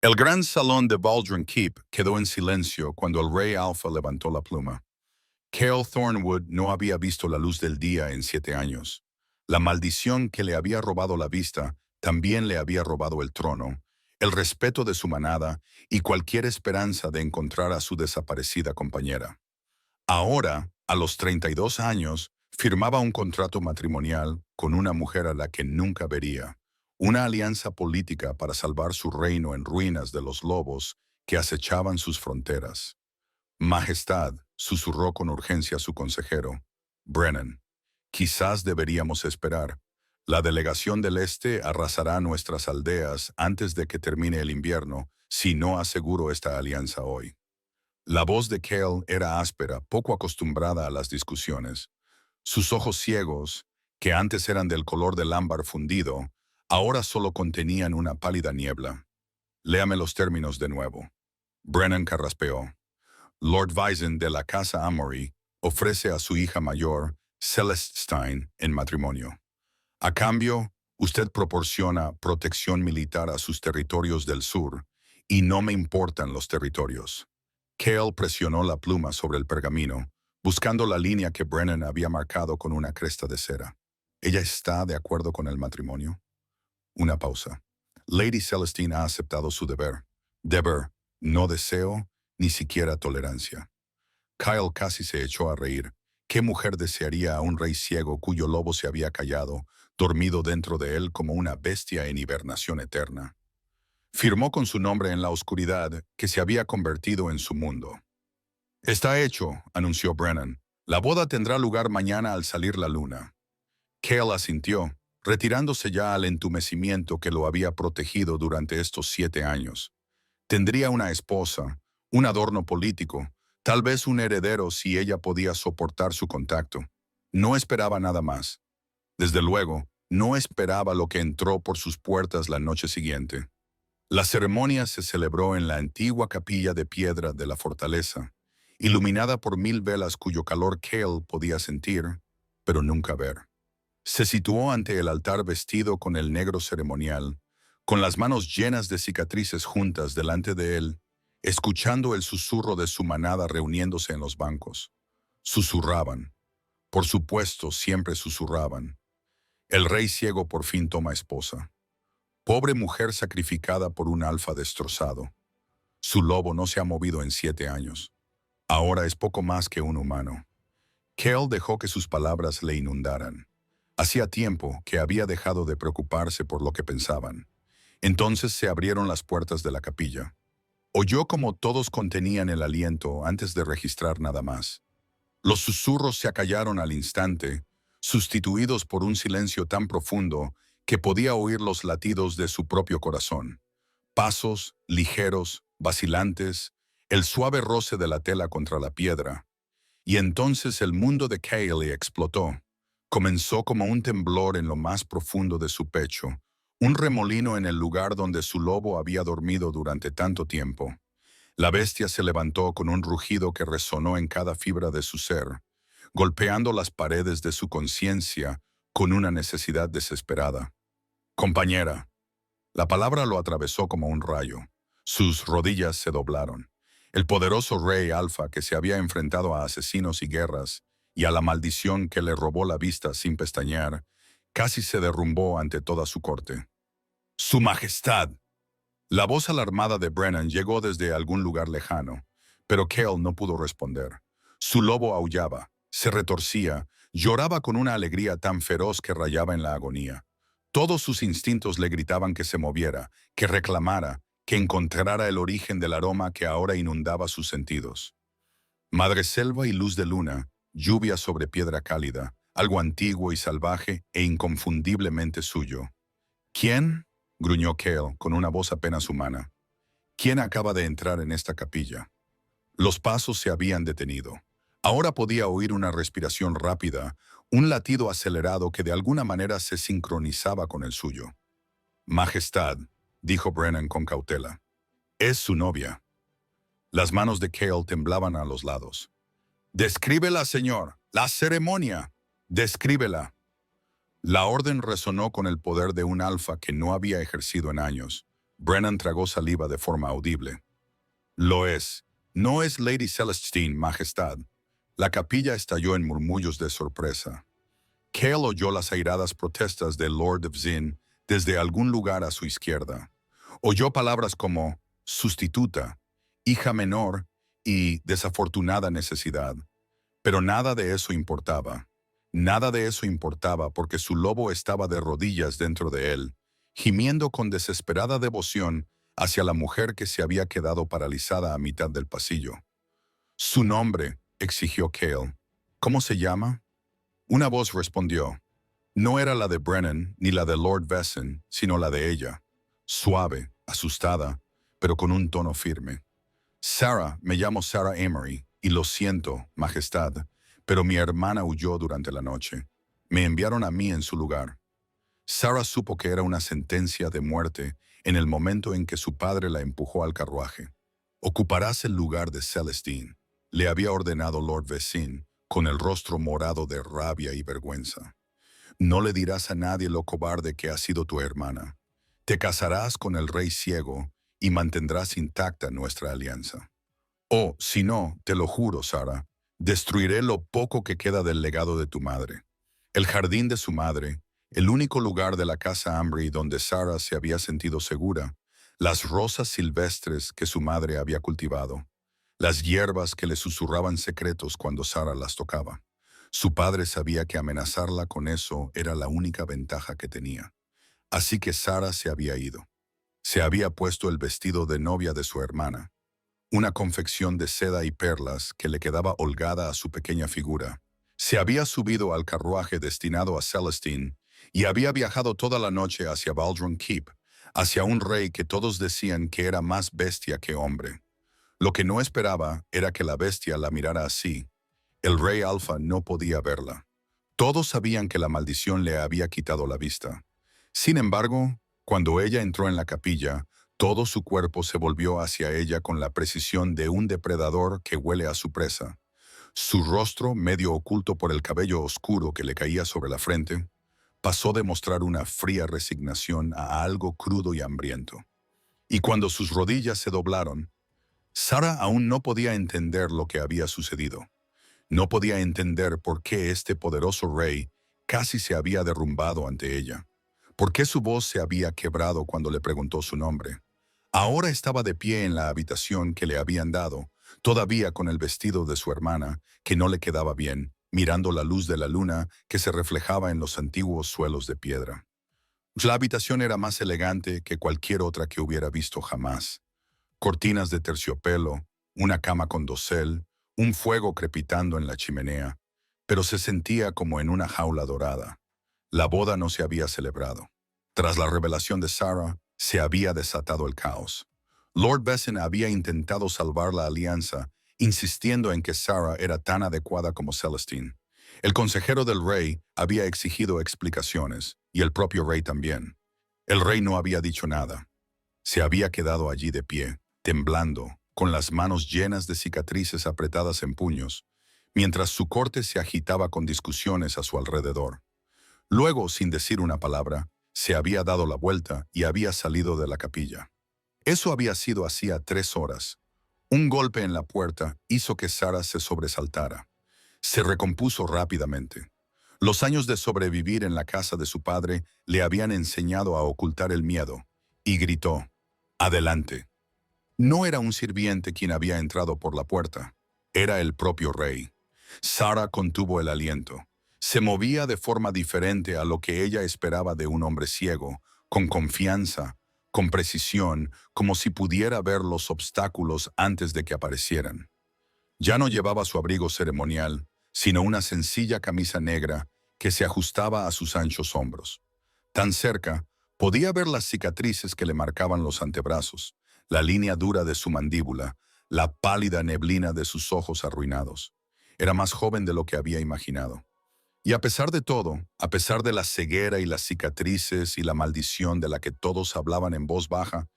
El gran salón de Baldwin Keep quedó en silencio cuando el rey Alpha levantó la pluma. Cale Thornwood no había visto la luz del día en 7 años. La maldición que le había robado la vista también le había robado el trono, el respeto de su manada y cualquier esperanza de encontrar a su desaparecida compañera. Ahora, a los 32 años, firmaba un contrato matrimonial con una mujer a la que nunca vería, una alianza política para salvar su reino en ruinas de los lobos que acechaban sus fronteras. Majestad, susurró con urgencia su consejero. Brennan, quizás deberíamos esperar. La delegación del Este arrasará nuestras aldeas antes de que termine el invierno si no aseguro esta alianza hoy. La voz de Cale era áspera, poco acostumbrada a las discusiones. Sus ojos ciegos, que antes eran del color del ámbar fundido, ahora solo contenían una pálida niebla. Léame los términos de nuevo. Brennan carraspeó. Lord Vysen de la Casa Amory ofrece a su hija mayor, Celeste Stein, en matrimonio. A cambio, usted proporciona protección militar a sus territorios del sur, y no me importan los territorios. Cale presionó la pluma sobre el pergamino, buscando la línea que Brennan había marcado con una cresta de cera. ¿Ella está de acuerdo con el matrimonio? Una pausa. Lady Celestine ha aceptado su deber. Deber, no deseo, ni siquiera tolerancia. Kyle casi se echó a reír. ¿Qué mujer desearía a un rey ciego cuyo lobo se había callado, dormido dentro de él como una bestia en hibernación eterna? Firmó con su nombre en la oscuridad que se había convertido en su mundo. Está hecho, anunció Brennan. La boda tendrá lugar mañana al salir la luna. Cale asintió, retirándose ya al entumecimiento que lo había protegido durante estos 7 años. Tendría una esposa, un adorno político, tal vez un heredero si ella podía soportar su contacto. No esperaba nada más. Desde luego, no esperaba lo que entró por sus puertas la noche siguiente. La ceremonia se celebró en la antigua capilla de piedra de la fortaleza, iluminada por 1000 velas cuyo calor Cale podía sentir, pero nunca ver. Se situó ante el altar vestido con el negro ceremonial, con las manos llenas de cicatrices juntas delante de él, escuchando el susurro de su manada reuniéndose en los bancos. Susurraban. Por supuesto, siempre susurraban. El rey ciego por fin toma esposa. Pobre mujer sacrificada por un alfa destrozado. Su lobo no se ha movido en 7 años. Ahora es poco más que un humano. Cale dejó que sus palabras le inundaran. Hacía tiempo que había dejado de preocuparse por lo que pensaban. Entonces se abrieron las puertas de la capilla. Oyó como todos contenían el aliento antes de registrar nada más. Los susurros se acallaron al instante, sustituidos por un silencio tan profundo que podía oír los latidos de su propio corazón. Pasos, ligeros, vacilantes, el suave roce de la tela contra la piedra. Y entonces el mundo de Cale explotó. Comenzó como un temblor en lo más profundo de su pecho, un remolino en el lugar donde su lobo había dormido durante tanto tiempo. La bestia se levantó con un rugido que resonó en cada fibra de su ser, golpeando las paredes de su conciencia con una necesidad desesperada. Compañera. La palabra lo atravesó como un rayo. Sus rodillas se doblaron. El poderoso rey Alfa que se había enfrentado a asesinos y guerras, y a la maldición que le robó la vista sin pestañear, casi se derrumbó ante toda su corte. ¡Su Majestad! La voz alarmada de Brennan llegó desde algún lugar lejano, pero Cale no pudo responder. Su lobo aullaba, se retorcía, lloraba con una alegría tan feroz que rayaba en la agonía. Todos sus instintos le gritaban que se moviera, que reclamara, que encontrara el origen del aroma que ahora inundaba sus sentidos. Madre selva y luz de luna, lluvia sobre piedra cálida, algo antiguo y salvaje e inconfundiblemente suyo. ¿Quién? Gruñó Cale con una voz apenas humana. ¿Quién acaba de entrar en esta capilla? Los pasos se habían detenido. Ahora podía oír una respiración rápida, un latido acelerado que de alguna manera se sincronizaba con el suyo. Majestad, dijo Brennan con cautela. Es su novia. Las manos de Cale temblaban a los lados. Descríbela, señor. La ceremonia. Descríbela. La orden resonó con el poder de un alfa que no había ejercido en años. Brennan tragó saliva de forma audible. Lo es. No es Lady Celestine, Majestad. La capilla estalló en murmullos de sorpresa. Cale oyó las airadas protestas del Lord of Zin desde algún lugar a su izquierda. Oyó palabras como sustituta, hija menor y desafortunada necesidad. Pero nada de eso importaba. Nada de eso importaba porque su lobo estaba de rodillas dentro de él, gimiendo con desesperada devoción hacia la mujer que se había quedado paralizada a mitad del pasillo. «Su nombre», exigió Cale. «¿Cómo se llama?» Una voz respondió. No era la de Brennan ni la de Lord Vesson, sino la de ella. Suave, asustada, pero con un tono firme. «Sarah, me llamo Sarah Emery, y lo siento, Majestad, pero mi hermana huyó durante la noche. Me enviaron a mí en su lugar». Sarah supo que era una sentencia de muerte en el momento en que su padre la empujó al carruaje. «Ocuparás el lugar de Celestine», le había ordenado Lord Vessin, con el rostro morado de rabia y vergüenza. «No le dirás a nadie lo cobarde que ha sido tu hermana. Te casarás con el rey ciego y mantendrás intacta nuestra alianza. O, si no, te lo juro, Sarah, destruiré lo poco que queda del legado de tu madre». El jardín de su madre, el único lugar de la casa Ambry donde Sarah se había sentido segura, las rosas silvestres que su madre había cultivado, las hierbas que le susurraban secretos cuando Sarah las tocaba. Su padre sabía que amenazarla con eso era la única ventaja que tenía. Así que Sarah se había ido. Se había puesto el vestido de novia de su hermana, una confección de seda y perlas que le quedaba holgada a su pequeña figura. Se había subido al carruaje destinado a Celestine y había viajado toda la noche hacia Baldron Keep, hacia un rey que todos decían que era más bestia que hombre. Lo que no esperaba era que la bestia la mirara así. El rey Alfa no podía verla. Todos sabían que la maldición le había quitado la vista. Sin embargo, cuando ella entró en la capilla, todo su cuerpo se volvió hacia ella con la precisión de un depredador que huele a su presa. Su rostro, medio oculto por el cabello oscuro que le caía sobre la frente, pasó de mostrar una fría resignación a algo crudo y hambriento. Y cuando sus rodillas se doblaron, Sarah aún no podía entender lo que había sucedido. No podía entender por qué este poderoso rey casi se había derrumbado ante ella. ¿Por qué su voz se había quebrado cuando le preguntó su nombre? Ahora estaba de pie en la habitación que le habían dado, todavía con el vestido de su hermana, que no le quedaba bien, mirando la luz de la luna que se reflejaba en los antiguos suelos de piedra. La habitación era más elegante que cualquier otra que hubiera visto jamás. Cortinas de terciopelo, una cama con dosel, un fuego crepitando en la chimenea, pero se sentía como en una jaula dorada. La boda no se había celebrado. Tras la revelación de Sarah, se había desatado el caos. Lord Vesson había intentado salvar la alianza, insistiendo en que Sarah era tan adecuada como Celestine. El consejero del rey había exigido explicaciones, y el propio rey también. El rey no había dicho nada. Se había quedado allí de pie, temblando, con las manos llenas de cicatrices apretadas en puños, mientras su corte se agitaba con discusiones a su alrededor. Luego, sin decir una palabra, se había dado la vuelta y había salido de la capilla. Eso había sido hacía 3 horas. Un golpe en la puerta hizo que Sarah se sobresaltara. Se recompuso rápidamente. Los años de sobrevivir en la casa de su padre le habían enseñado a ocultar el miedo, y gritó: «Adelante». No era un sirviente quien había entrado por la puerta. Era el propio rey. Sarah contuvo el aliento. Se movía de forma diferente a lo que ella esperaba de un hombre ciego, con confianza, con precisión, como si pudiera ver los obstáculos antes de que aparecieran. Ya no llevaba su abrigo ceremonial, sino una sencilla camisa negra que se ajustaba a sus anchos hombros. Tan cerca, podía ver las cicatrices que le marcaban los antebrazos, la línea dura de su mandíbula, la pálida neblina de sus ojos arruinados. Era más joven de lo que había imaginado. Y a pesar de todo, a pesar de la ceguera y las cicatrices y la maldición de la que todos hablaban en voz baja,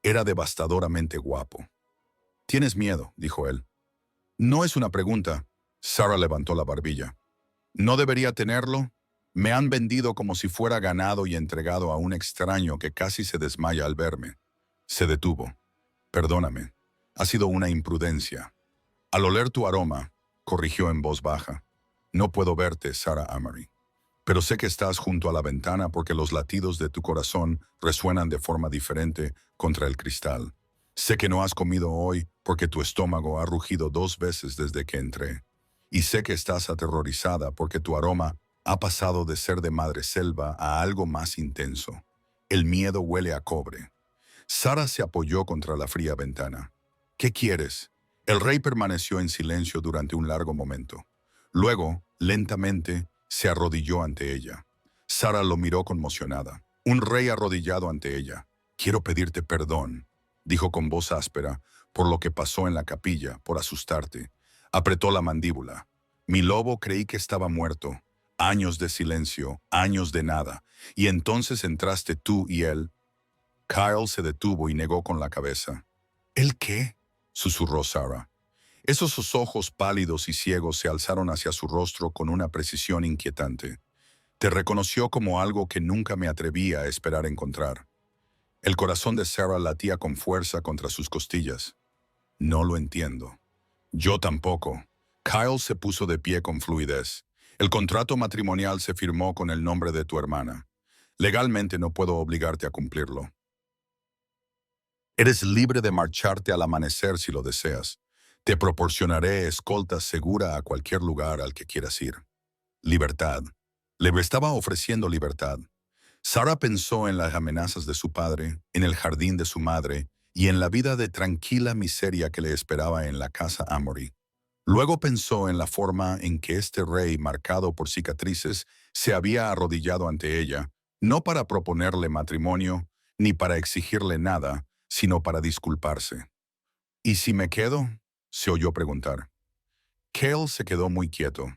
era devastadoramente guapo. «¿Tienes miedo?», dijo él. «No es una pregunta». Sarah levantó la barbilla. «¿No debería tenerlo? Me han vendido como si fuera ganado y entregado a un extraño que casi se desmaya al verme». Se detuvo. Perdóname. Ha sido una imprudencia. Al oler tu aroma, corrigió en voz baja. No puedo verte, Sarah Amory. Pero sé que estás junto a la ventana porque los latidos de tu corazón resuenan de forma diferente contra el cristal. Sé que no has comido hoy porque tu estómago ha rugido 2 veces desde que entré. Y sé que estás aterrorizada porque tu aroma ha pasado de ser de madreselva a algo más intenso. El miedo huele a cobre. Sarah se apoyó contra la fría ventana. ¿Qué quieres? El rey permaneció en silencio durante un largo momento. Luego, lentamente, se arrodilló ante ella. Sarah lo miró conmocionada. Un rey arrodillado ante ella. Quiero pedirte perdón, dijo con voz áspera, por lo que pasó en la capilla, por asustarte. Apretó la mandíbula. Mi lobo creí que estaba muerto. Años de silencio, años de nada. Y entonces entraste tú y él. Kyle se detuvo y negó con la cabeza. ¿El qué? Susurró Sarah. Sus ojos pálidos y ciegos se alzaron hacia su rostro con una precisión inquietante. Te reconoció como algo que nunca me atrevía a esperar encontrar. El corazón de Sarah latía con fuerza contra sus costillas. No lo entiendo. Yo tampoco. Kyle se puso de pie con fluidez. El contrato matrimonial se firmó con el nombre de tu hermana. Legalmente no puedo obligarte a cumplirlo. Eres libre de marcharte al amanecer si lo deseas. Te proporcionaré escolta segura a cualquier lugar al que quieras ir. Libertad. Le estaba ofreciendo libertad. Sarah pensó en las amenazas de su padre, en el jardín de su madre y en la vida de tranquila miseria que le esperaba en la casa Amory. Luego pensó en la forma en que este rey, marcado por cicatrices, se había arrodillado ante ella, no para proponerle matrimonio, ni para exigirle nada, sino para disculparse. ¿Y si me quedo? Se oyó preguntar. Cale se quedó muy quieto.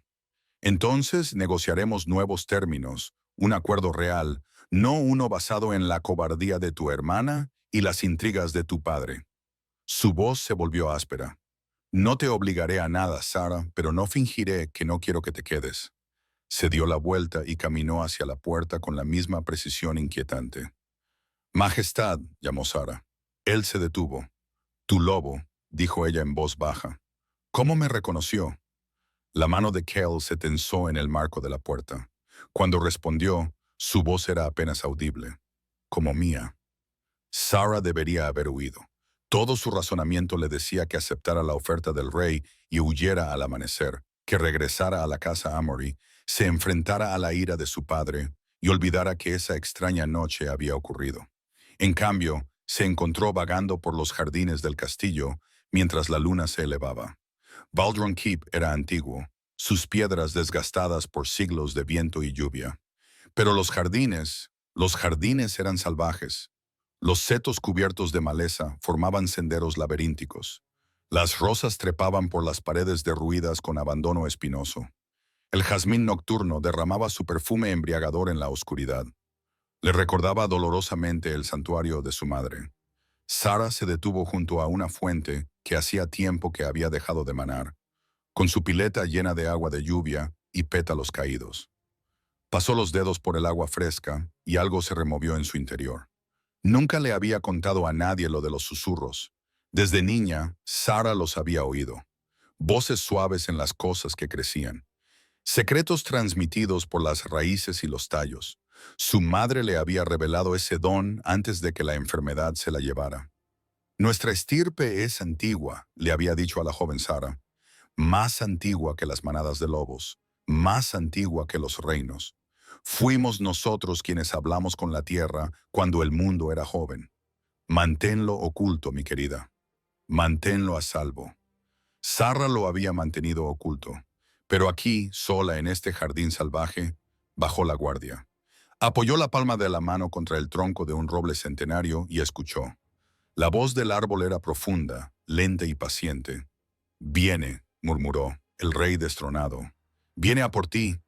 Entonces negociaremos nuevos términos, un acuerdo real, no uno basado en la cobardía de tu hermana y las intrigas de tu padre. Su voz se volvió áspera. No te obligaré a nada, Sarah, pero no fingiré que no quiero que te quedes. Se dio la vuelta y caminó hacia la puerta con la misma precisión inquietante. Majestad, llamó Sarah. Él se detuvo. Tu lobo, dijo ella en voz baja. ¿Cómo me reconoció? La mano de Cale se tensó en el marco de la puerta. Cuando respondió, su voz era apenas audible. Como mía. Sarah debería haber huido. Todo su razonamiento le decía que aceptara la oferta del rey y huyera al amanecer, que regresara a la casa Amory, se enfrentara a la ira de su padre y olvidara que esa extraña noche había ocurrido. En cambio, se encontró vagando por los jardines del castillo mientras la luna se elevaba. Baldron Keep era antiguo, sus piedras desgastadas por siglos de viento y lluvia. Pero los jardines eran salvajes. Los setos cubiertos de maleza formaban senderos laberínticos. Las rosas trepaban por las paredes derruidas con abandono espinoso. El jazmín nocturno derramaba su perfume embriagador en la oscuridad. Le recordaba dolorosamente el santuario de su madre. Sarah se detuvo junto a una fuente que hacía tiempo que había dejado de manar, con su pileta llena de agua de lluvia y pétalos caídos. Pasó los dedos por el agua fresca y algo se removió en su interior. Nunca le había contado a nadie lo de los susurros. Desde niña, Sarah los había oído. Voces suaves en las cosas que crecían. Secretos transmitidos por las raíces y los tallos. Su madre le había revelado ese don antes de que la enfermedad se la llevara. Nuestra estirpe es antigua, le había dicho a la joven Sarah. Más antigua que las manadas de lobos, más antigua que los reinos. Fuimos nosotros quienes hablamos con la tierra cuando el mundo era joven. Manténlo oculto, mi querida. Manténlo a salvo. Sarah lo había mantenido oculto, pero aquí, sola en este jardín salvaje, bajó la guardia. Apoyó la palma de la mano contra el tronco de un roble centenario y escuchó. La voz del árbol era profunda, lenta y paciente. «Viene», murmuró, el rey destronado. «Viene a por ti».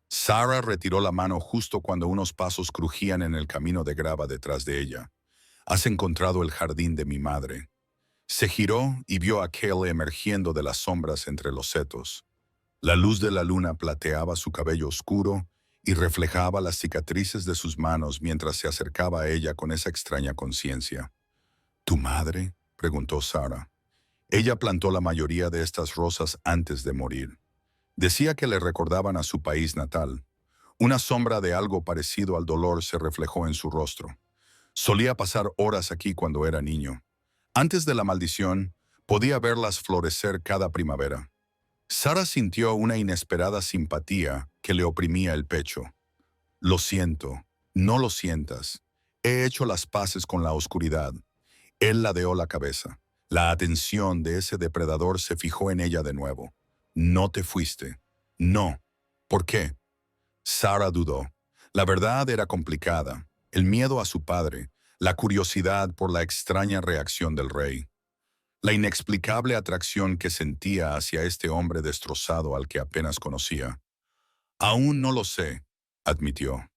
Sarah retiró la mano justo cuando unos pasos crujían en el camino de grava detrás de ella. «Has encontrado el jardín de mi madre». Se giró y vio a Cale emergiendo de las sombras entre los setos. La luz de la luna plateaba su cabello oscuro y reflejaba las cicatrices de sus manos mientras se acercaba a ella con esa extraña conciencia. ¿Tu madre?, preguntó Sara. Ella plantó la mayoría de estas rosas antes de morir. Decía que le recordaban a su país natal. Una sombra de algo parecido al dolor se reflejó en su rostro. Solía pasar horas aquí cuando era niño. Antes de la maldición, podía verlas florecer cada primavera. Sara sintió una inesperada simpatía que le oprimía el pecho. Lo siento, no lo sientas. He hecho las paces con la oscuridad. Él ladeó la cabeza. La atención de ese depredador se fijó en ella de nuevo. No te fuiste. No. ¿Por qué? Sara dudó. La verdad era complicada. El miedo a su padre, la curiosidad por la extraña reacción del rey, la inexplicable atracción que sentía hacia este hombre destrozado al que apenas conocía. Aún no lo sé, admitió.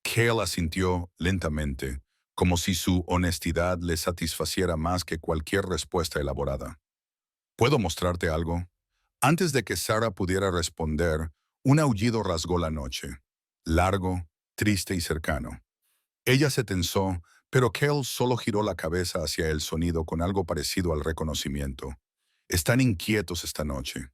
Cale asintió lentamente, como si su honestidad le satisfaciera más que cualquier respuesta elaborada. ¿Puedo mostrarte algo? Antes de que Sara pudiera responder, un aullido rasgó la noche. Largo, triste y cercano. Ella se tensó, pero Cale solo giró la cabeza hacia el sonido con algo parecido al reconocimiento. Están inquietos esta noche.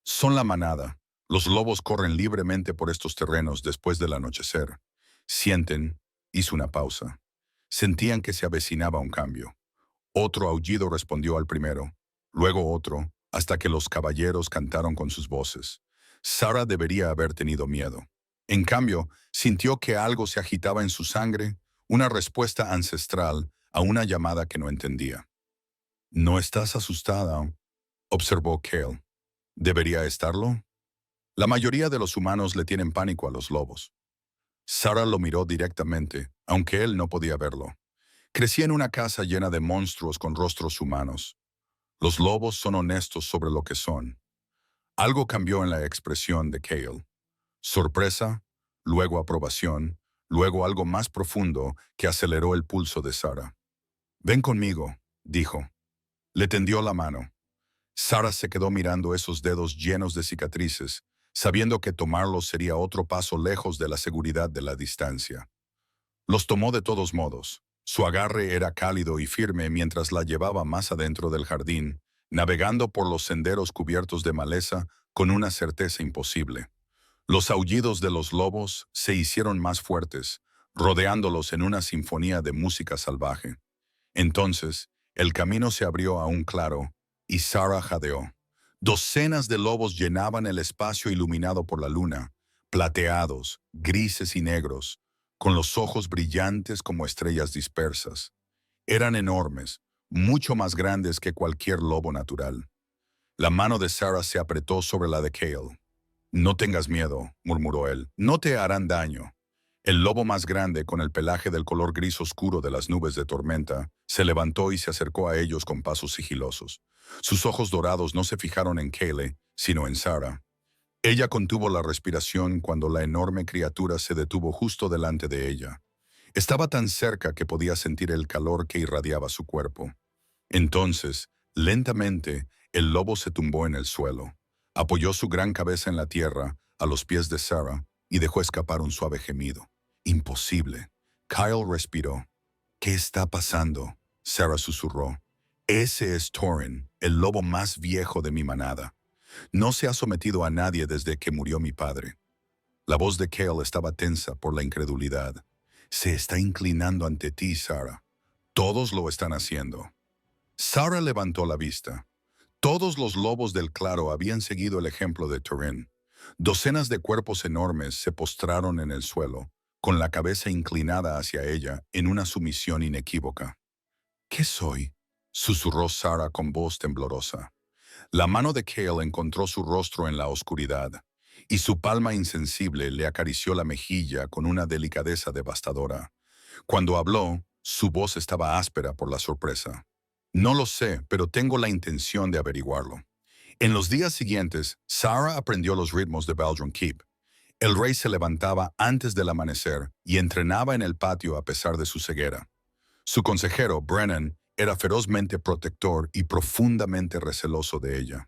Son la manada. Los lobos corren libremente por estos terrenos después del anochecer. Sienten, hizo una pausa. Sentían que se avecinaba un cambio. Otro aullido respondió al primero, luego otro, hasta que los caballeros cantaron con sus voces. Sara debería haber tenido miedo. En cambio, sintió que algo se agitaba en su sangre, una respuesta ancestral a una llamada que no entendía. «¿No estás asustada?», observó Cale. ¿Debería estarlo? La mayoría de los humanos le tienen pánico a los lobos. Sara lo miró directamente, aunque él no podía verlo. Crecí en una casa llena de monstruos con rostros humanos. Los lobos son honestos sobre lo que son. Algo cambió en la expresión de Cale. Sorpresa, luego aprobación, luego algo más profundo que aceleró el pulso de Sara. «Ven conmigo», dijo. Le tendió la mano. Sara se quedó mirando esos dedos llenos de cicatrices, sabiendo que tomarlos sería otro paso lejos de la seguridad de la distancia. Los tomó de todos modos. Su agarre era cálido y firme mientras la llevaba más adentro del jardín, navegando por los senderos cubiertos de maleza con una certeza imposible. Los aullidos de los lobos se hicieron más fuertes, rodeándolos en una sinfonía de música salvaje. Entonces, el camino se abrió a un claro, y Sara jadeó. Docenas de lobos llenaban el espacio iluminado por la luna, plateados, grises y negros, con los ojos brillantes como estrellas dispersas. Eran enormes, mucho más grandes que cualquier lobo natural. La mano de Sara se apretó sobre la de Cale. «No tengas miedo», murmuró él, «no te harán daño». El lobo más grande, con el pelaje del color gris oscuro de las nubes de tormenta, se levantó y se acercó a ellos con pasos sigilosos. Sus ojos dorados no se fijaron en Cale, sino en Sara. Ella contuvo la respiración cuando la enorme criatura se detuvo justo delante de ella. Estaba tan cerca que podía sentir el calor que irradiaba su cuerpo. Entonces, lentamente, el lobo se tumbó en el suelo. Apoyó su gran cabeza en la tierra, a los pies de Sara, y dejó escapar un suave gemido. «Imposible». Kyle respiró. «¿Qué está pasando?», Sara susurró. «Ese es Thorin, el lobo más viejo de mi manada. No se ha sometido a nadie desde que murió mi padre». La voz de Cale estaba tensa por la incredulidad. «Se está inclinando ante ti, Sara. Todos lo están haciendo». Sara levantó la vista. Todos los lobos del claro habían seguido el ejemplo de Thorin. Docenas de cuerpos enormes se postraron en el suelo, con la cabeza inclinada hacia ella en una sumisión inequívoca. «¿Qué soy?», susurró Sara con voz temblorosa. La mano de Cale encontró su rostro en la oscuridad, y su palma insensible le acarició la mejilla con una delicadeza devastadora. Cuando habló, su voz estaba áspera por la sorpresa. «No lo sé, pero tengo la intención de averiguarlo». En los días siguientes, Sara aprendió los ritmos de Baldron Keep. El rey se levantaba antes del amanecer y entrenaba en el patio a pesar de su ceguera. Su consejero, Brennan, era ferozmente protector y profundamente receloso de ella.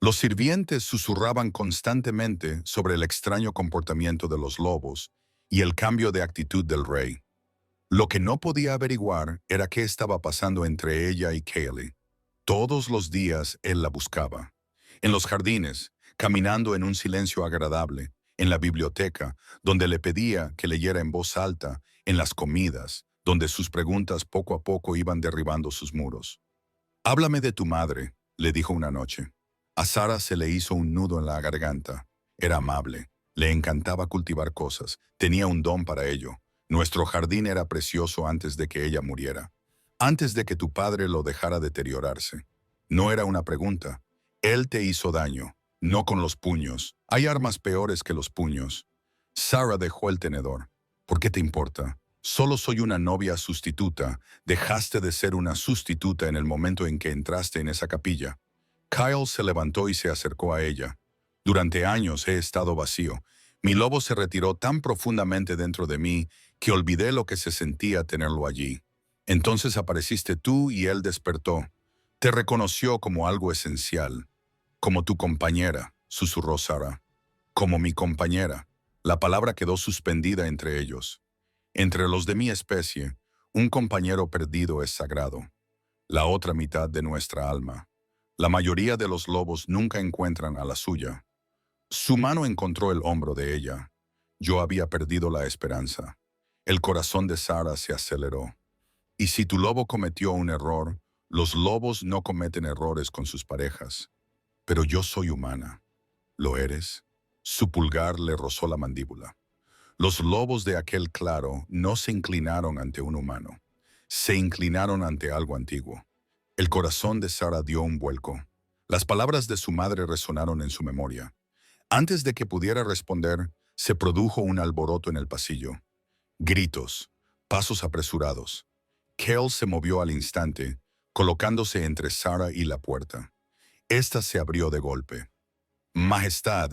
Los sirvientes susurraban constantemente sobre el extraño comportamiento de los lobos y el cambio de actitud del rey. Lo que no podía averiguar era qué estaba pasando entre ella y Kaylee. Todos los días él la buscaba. En los jardines, caminando en un silencio agradable, en la biblioteca, donde le pedía que leyera en voz alta, en las comidas, donde sus preguntas poco a poco iban derribando sus muros. «Háblame de tu madre», le dijo una noche. A Sara se le hizo un nudo en la garganta. Era amable, le encantaba cultivar cosas, tenía un don para ello. Nuestro jardín era precioso antes de que ella muriera, antes de que tu padre lo dejara deteriorarse. No era una pregunta. Él te hizo daño, no con los puños. Hay armas peores que los puños. Sara dejó el tenedor. ¿Por qué te importa? Solo soy una novia sustituta. Dejaste de ser una sustituta en el momento en que entraste en esa capilla. Kyle se levantó y se acercó a ella. Durante años he estado vacío. Mi lobo se retiró tan profundamente dentro de mí que olvidé lo que se sentía tenerlo allí. Entonces apareciste tú y él despertó. Te reconoció como algo esencial. Como tu compañera, susurró Sara. Como mi compañera. La palabra quedó suspendida entre ellos. Entre los de mi especie, un compañero perdido es sagrado. La otra mitad de nuestra alma. La mayoría de los lobos nunca encuentran a la suya. Su mano encontró el hombro de ella. Yo había perdido la esperanza. El corazón de Sara se aceleró. Y si tu lobo cometió un error, los lobos no cometen errores con sus parejas. Pero yo soy humana. ¿Lo eres? Su pulgar le rozó la mandíbula. Los lobos de aquel claro no se inclinaron ante un humano. Se inclinaron ante algo antiguo. El corazón de Sara dio un vuelco. Las palabras de su madre resonaron en su memoria. Antes de que pudiera responder, se produjo un alboroto en el pasillo. Gritos, pasos apresurados. Cale se movió al instante, colocándose entre Sara y la puerta. Esta se abrió de golpe. «Majestad».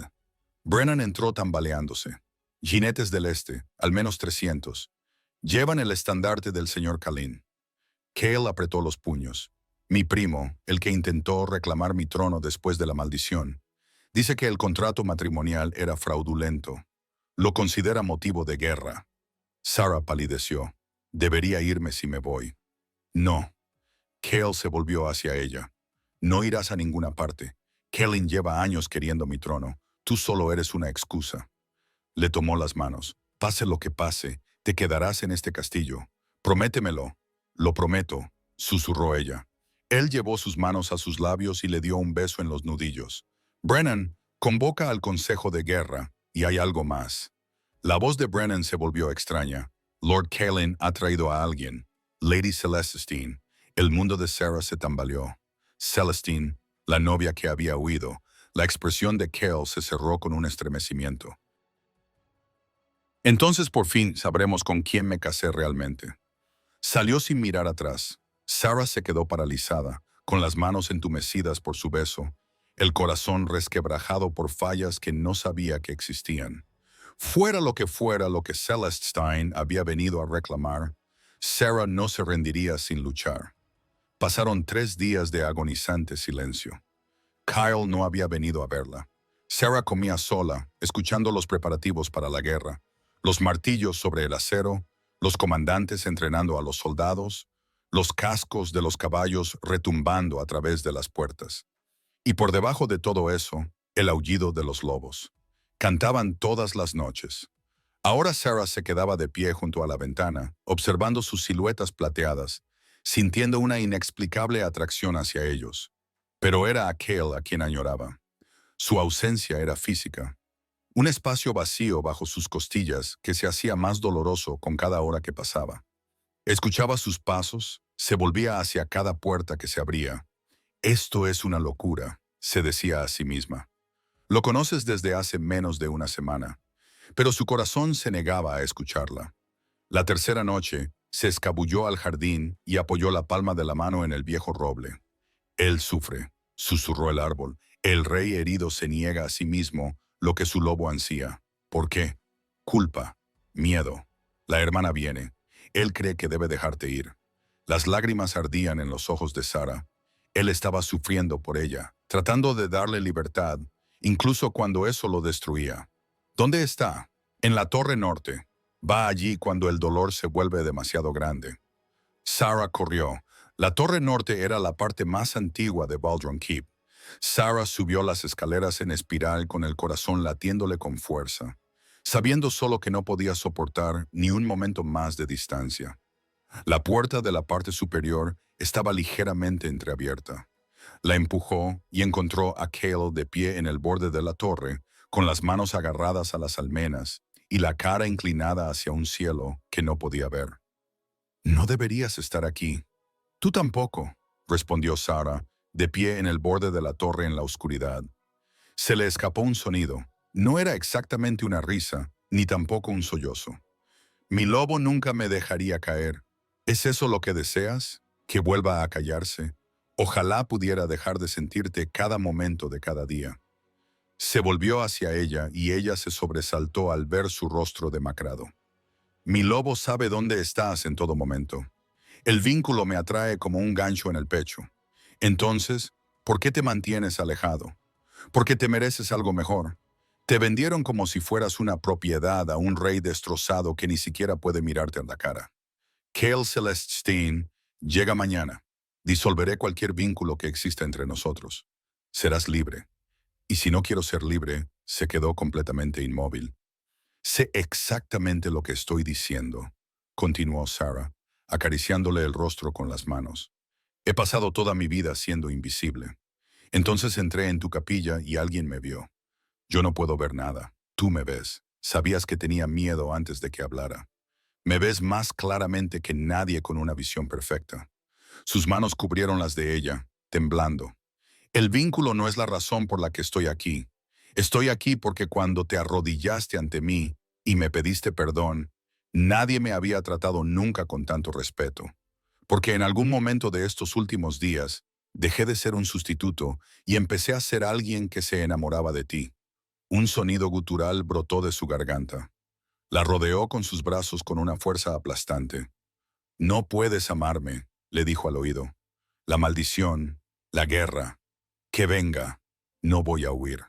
Brennan entró tambaleándose. «Jinetes del Este, al menos 300. Llevan el estandarte del señor Kalin». Cale apretó los puños. «Mi primo, el que intentó reclamar mi trono después de la maldición, dice que el contrato matrimonial era fraudulento. Lo considera motivo de guerra». Sara palideció. «Debería irme si me voy». «No». Cale se volvió hacia ella. «No irás a ninguna parte. Kalin lleva años queriendo mi trono. Tú solo eres una excusa». Le tomó las manos. «Pase lo que pase, te quedarás en este castillo. Prométemelo». «Lo prometo», susurró ella. Él llevó sus manos a sus labios y le dio un beso en los nudillos. «Brennan, convoca al consejo de guerra, y hay algo más». La voz de Brennan se volvió extraña. «Lord Kalin ha traído a alguien. Lady Celestine». El mundo de Sara se tambaleó. Celestine, la novia que había huido. La expresión de Cale se cerró con un estremecimiento. «Entonces por fin sabremos con quién me casé realmente». Salió sin mirar atrás. Sara se quedó paralizada, con las manos entumecidas por su beso, el corazón resquebrajado por fallas que no sabía que existían. Fuera lo que Celestine había venido a reclamar, Sara no se rendiría sin luchar. Pasaron 3 días de agonizante silencio. Kyle no había venido a verla. Sara comía sola, escuchando los preparativos para la guerra, los martillos sobre el acero, los comandantes entrenando a los soldados, los cascos de los caballos retumbando a través de las puertas. Y por debajo de todo eso, el aullido de los lobos. Cantaban todas las noches. Ahora Sara se quedaba de pie junto a la ventana, observando sus siluetas plateadas, sintiendo una inexplicable atracción hacia ellos. Pero era aquel a quien añoraba. Su ausencia era física. Un espacio vacío bajo sus costillas que se hacía más doloroso con cada hora que pasaba. Escuchaba sus pasos, se volvía hacia cada puerta que se abría. «Esto es una locura», se decía a sí misma. Lo conoces desde hace menos de una semana, pero su corazón se negaba a escucharla. La tercera noche, se escabulló al jardín y apoyó la palma de la mano en el viejo roble. «Él sufre», susurró el árbol. «El rey herido se niega a sí mismo lo que su lobo ansía. ¿Por qué? Culpa, miedo. La hermana viene. Él cree que debe dejarte ir». Las lágrimas ardían en los ojos de Sara. Él estaba sufriendo por ella, tratando de darle libertad, incluso cuando eso lo destruía. «¿Dónde está?» «En la torre norte». Va allí cuando el dolor se vuelve demasiado grande. Sarah corrió. La torre norte era la parte más antigua de Baldron Keep. Sarah subió las escaleras en espiral con el corazón latiéndole con fuerza, sabiendo solo que no podía soportar ni un momento más de distancia. La puerta de la parte superior estaba ligeramente entreabierta. La empujó y encontró a Cale de pie en el borde de la torre, con las manos agarradas a las almenas y la cara inclinada hacia un cielo que no podía ver. No deberías estar aquí. Tú tampoco, respondió Sarah, de pie en el borde de la torre en la oscuridad. Se le escapó un sonido. No era exactamente una risa, ni tampoco un sollozo. Mi lobo nunca me dejaría caer. ¿Es eso lo que deseas? ¿Que vuelva a callarse? Ojalá pudiera dejar de sentirte cada momento de cada día. Se volvió hacia ella y ella se sobresaltó al ver su rostro demacrado. Mi lobo sabe dónde estás en todo momento. El vínculo me atrae como un gancho en el pecho. Entonces, ¿por qué te mantienes alejado? Porque te mereces algo mejor. Te vendieron como si fueras una propiedad a un rey destrozado que ni siquiera puede mirarte en la cara. Cale Celestine llega mañana. Disolveré cualquier vínculo que exista entre nosotros. Serás libre. Y si no quiero ser libre, se quedó completamente inmóvil. Sé exactamente lo que estoy diciendo, continuó Sarah, acariciándole el rostro con las manos. He pasado toda mi vida siendo invisible. Entonces entré en tu capilla y alguien me vio. Yo no puedo ver nada. Tú me ves. Sabías que tenía miedo antes de que hablara. Me ves más claramente que nadie con una visión perfecta. Sus manos cubrieron las de ella, temblando. El vínculo no es la razón por la que estoy aquí. Estoy aquí porque cuando te arrodillaste ante mí y me pediste perdón, nadie me había tratado nunca con tanto respeto. Porque en algún momento de estos últimos días, dejé de ser un sustituto y empecé a ser alguien que se enamoraba de ti. Un sonido gutural brotó de su garganta. La rodeó con sus brazos con una fuerza aplastante. No puedes amarme, le dijo al oído. La maldición, la guerra, que venga, no voy a huir.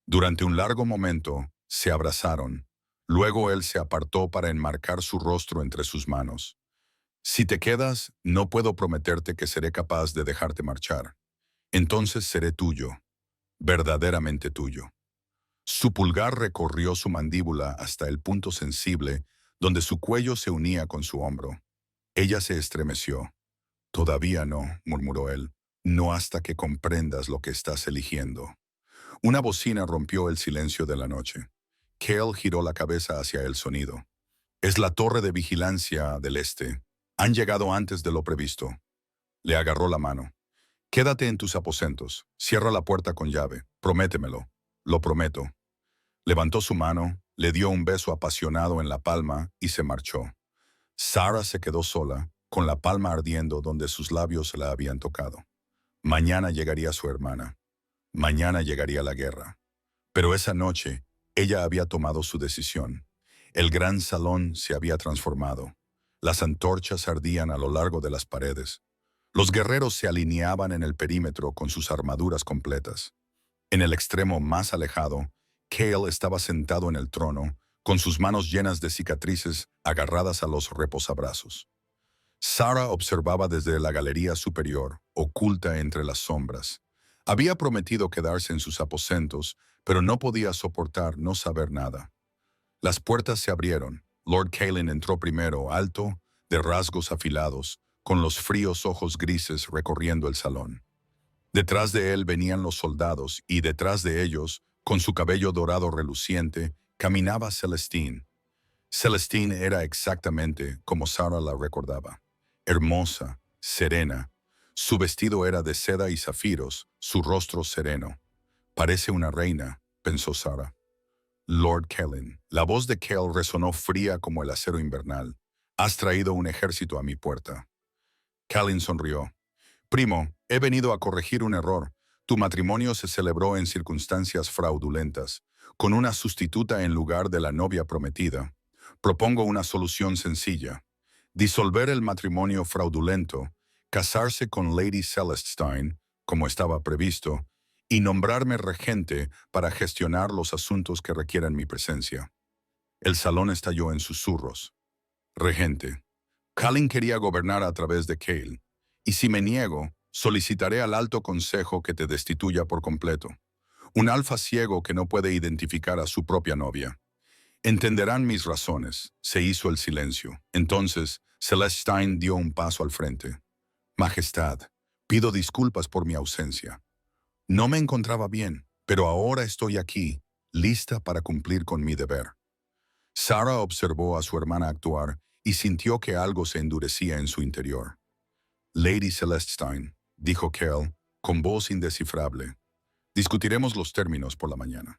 Durante un largo momento, se abrazaron. Luego él se apartó para enmarcar su rostro entre sus manos. Si te quedas, no puedo prometerte que seré capaz de dejarte marchar. Entonces seré tuyo, verdaderamente tuyo. Su pulgar recorrió su mandíbula hasta el punto sensible donde su cuello se unía con su hombro. Ella se estremeció. Todavía no, murmuró él. No hasta que comprendas lo que estás eligiendo. Una bocina rompió el silencio de la noche. Cale giró la cabeza hacia el sonido. Es la torre de vigilancia del este. Han llegado antes de lo previsto. Le agarró la mano. Quédate en tus aposentos. Cierra la puerta con llave. Prométemelo. Lo prometo. Levantó su mano, le dio un beso apasionado en la palma y se marchó. Sarah se quedó sola, con la palma ardiendo donde sus labios la habían tocado. Mañana llegaría su hermana. Mañana llegaría la guerra. Pero esa noche, ella había tomado su decisión. El gran salón se había transformado. Las antorchas ardían a lo largo de las paredes. Los guerreros se alineaban en el perímetro con sus armaduras completas. En el extremo más alejado, Cale estaba sentado en el trono, con sus manos llenas de cicatrices agarradas a los reposabrazos. Sarah observaba desde la galería superior, oculta entre las sombras. Había prometido quedarse en sus aposentos, pero no podía soportar no saber nada. Las puertas se abrieron. Lord Calen entró primero, alto, de rasgos afilados, con los fríos ojos grises recorriendo el salón. Detrás de él venían los soldados y detrás de ellos, con su cabello dorado reluciente, caminaba Celestine. Celestine era exactamente como Sarah la recordaba. Hermosa, serena. Su vestido era de seda y zafiros, su rostro sereno. Parece una reina, pensó Sarah. Lord Kellen. La voz de Cale resonó fría como el acero invernal. Has traído un ejército a mi puerta. Kellen sonrió. Primo, he venido a corregir un error. Tu matrimonio se celebró en circunstancias fraudulentas, con una sustituta en lugar de la novia prometida. Propongo una solución sencilla. Disolver el matrimonio fraudulento, casarse con Lady Celestine, como estaba previsto, y nombrarme regente para gestionar los asuntos que requieran mi presencia. El salón estalló en susurros. Regente, Kalin quería gobernar a través de Cale, y si me niego, solicitaré al Alto Consejo que te destituya por completo. Un alfa ciego que no puede identificar a su propia novia. Entenderán mis razones. Se hizo el silencio. Entonces, Celestine dio un paso al frente. Majestad, pido disculpas por mi ausencia. No me encontraba bien, pero ahora estoy aquí, lista para cumplir con mi deber. Sarah observó a su hermana actuar y sintió que algo se endurecía en su interior. Lady Celestine, dijo Kell, con voz indescifrable. Discutiremos los términos por la mañana.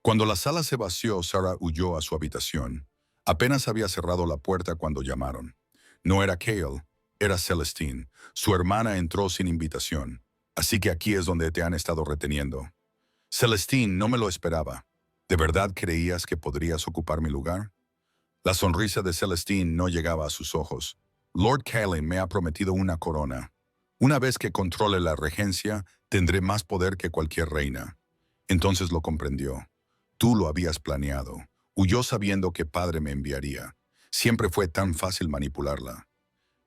Cuando la sala se vació, Sarah huyó a su habitación. Apenas había cerrado la puerta cuando llamaron. No era Cale, era Celestine. Su hermana entró sin invitación. Así que aquí es donde te han estado reteniendo. Celestine, no me lo esperaba. ¿De verdad creías que podrías ocupar mi lugar? La sonrisa de Celestine no llegaba a sus ojos. Lord Cale me ha prometido una corona. Una vez que controle la regencia, tendré más poder que cualquier reina. Entonces lo comprendió. Tú lo habías planeado. Huyó sabiendo que padre me enviaría. Siempre fue tan fácil manipularla.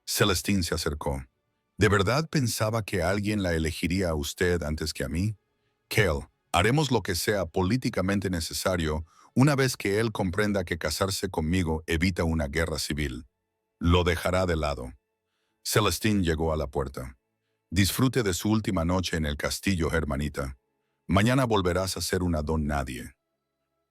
Celestine se acercó. ¿De verdad pensaba que alguien la elegiría a usted antes que a mí? Cale, haremos lo que sea políticamente necesario una vez que él comprenda que casarse conmigo evita una guerra civil. Lo dejará de lado. Celestine llegó a la puerta. Disfrute de su última noche en el castillo, hermanita. Mañana volverás a ser una don nadie.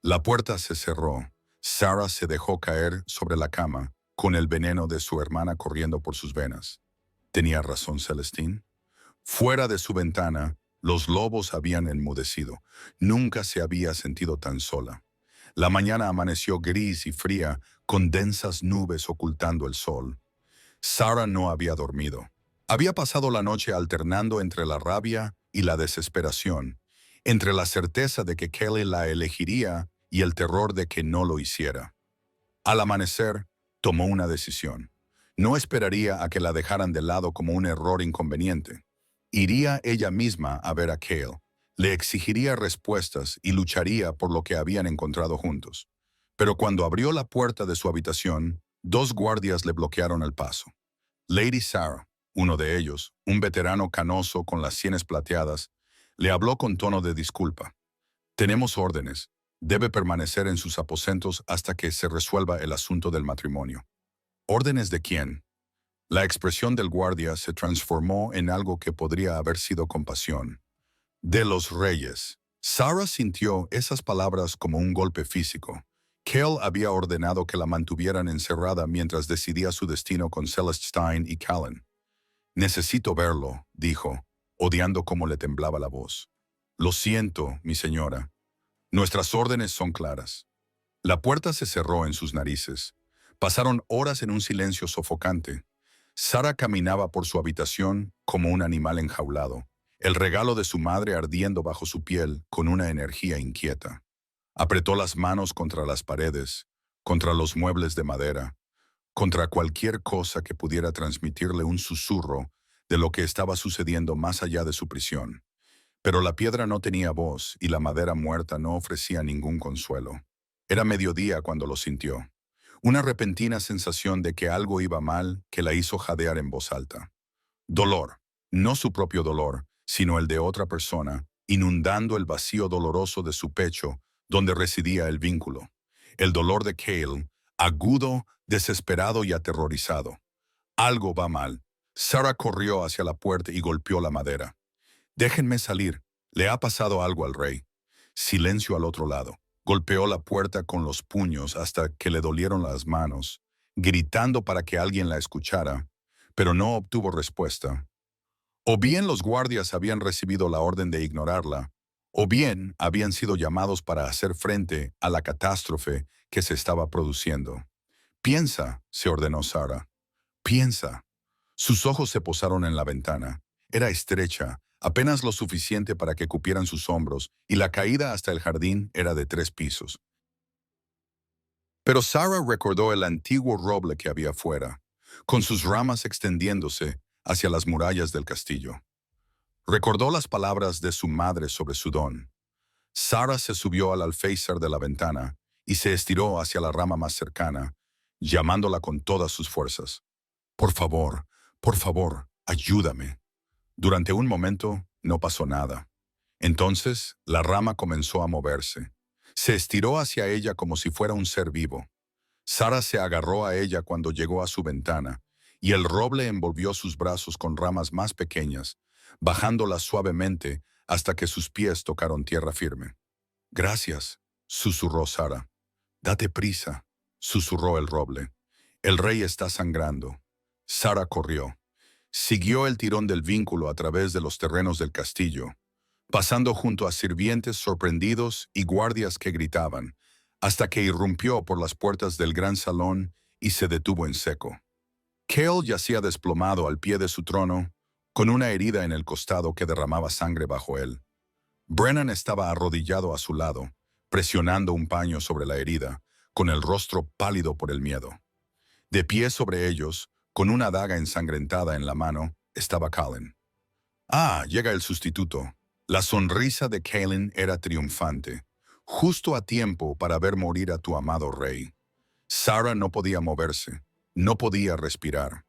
La puerta se cerró. Sarah se dejó caer sobre la cama, con el veneno de su hermana corriendo por sus venas. ¿Tenía razón Celestine? Fuera de su ventana, los lobos habían enmudecido. Nunca se había sentido tan sola. La mañana amaneció gris y fría, con densas nubes ocultando el sol. Sarah no había dormido. Había pasado la noche alternando entre la rabia y la desesperación, entre la certeza de que Kelly la elegiría y el terror de que no lo hiciera. Al amanecer, tomó una decisión. No esperaría a que la dejaran de lado como un error inconveniente. Iría ella misma a ver a Cale. Le exigiría respuestas y lucharía por lo que habían encontrado juntos. Pero cuando abrió la puerta de su habitación, dos guardias le bloquearon el paso. Lady Sarah, uno de ellos, un veterano canoso con las sienes plateadas, le habló con tono de disculpa. Tenemos órdenes. Debe permanecer en sus aposentos hasta que se resuelva el asunto del matrimonio. ¿Órdenes de quién? La expresión del guardia se transformó en algo que podría haber sido compasión. De los reyes. Sarah sintió esas palabras como un golpe físico. Cale había ordenado que la mantuvieran encerrada mientras decidía su destino con Celestine y Callan. Necesito verlo, dijo, odiando cómo le temblaba la voz. Lo siento, mi señora. Nuestras órdenes son claras. La puerta se cerró en sus narices. Pasaron horas en un silencio sofocante. Sarah caminaba por su habitación como un animal enjaulado, el regalo de su madre ardiendo bajo su piel con una energía inquieta. Apretó las manos contra las paredes, contra los muebles de madera, contra cualquier cosa que pudiera transmitirle un susurro de lo que estaba sucediendo más allá de su prisión. Pero la piedra no tenía voz y la madera muerta no ofrecía ningún consuelo. Era mediodía cuando lo sintió. Una repentina sensación de que algo iba mal que la hizo jadear en voz alta. Dolor, no su propio dolor, sino el de otra persona, inundando el vacío doloroso de su pecho, donde residía el vínculo. El dolor de Cale, agudo, desesperado y aterrorizado. Algo va mal. Sarah corrió hacia la puerta y golpeó la madera. Déjenme salir. Le ha pasado algo al rey. Silencio al otro lado. Golpeó la puerta con los puños hasta que le dolieron las manos, gritando para que alguien la escuchara, pero no obtuvo respuesta. O bien los guardias habían recibido la orden de ignorarla, o bien habían sido llamados para hacer frente a la catástrofe que se estaba produciendo. Piensa, se ordenó Sarah. Piensa. Sus ojos se posaron en la ventana. Era estrecha, apenas lo suficiente para que cupieran sus hombros, y la caída hasta el jardín era de 3 pisos. Pero Sarah recordó el antiguo roble que había fuera, con sus ramas extendiéndose hacia las murallas del castillo. Recordó las palabras de su madre sobre su don. Sarah se subió al alféizar de la ventana y se estiró hacia la rama más cercana, llamándola con todas sus fuerzas. Por favor, ayúdame. Durante un momento no pasó nada. Entonces la rama comenzó a moverse. Se estiró hacia ella como si fuera un ser vivo. Sara se agarró a ella cuando llegó a su ventana, y el roble envolvió sus brazos con ramas más pequeñas, bajándolas suavemente hasta que sus pies tocaron tierra firme. Gracias, susurró Sara. Date prisa, susurró el roble. El rey está sangrando. Sara corrió. Siguió el tirón del vínculo a través de los terrenos del castillo, pasando junto a sirvientes sorprendidos y guardias que gritaban, hasta que irrumpió por las puertas del gran salón y se detuvo en seco. Cale yacía desplomado al pie de su trono, con una herida en el costado que derramaba sangre bajo él. Brennan estaba arrodillado a su lado, presionando un paño sobre la herida, con el rostro pálido por el miedo. De pie sobre ellos, con una daga ensangrentada en la mano, estaba Colin. Ah, llega el sustituto. La sonrisa de Calen era triunfante, justo a tiempo para ver morir a tu amado rey. Sara no podía moverse, no podía respirar.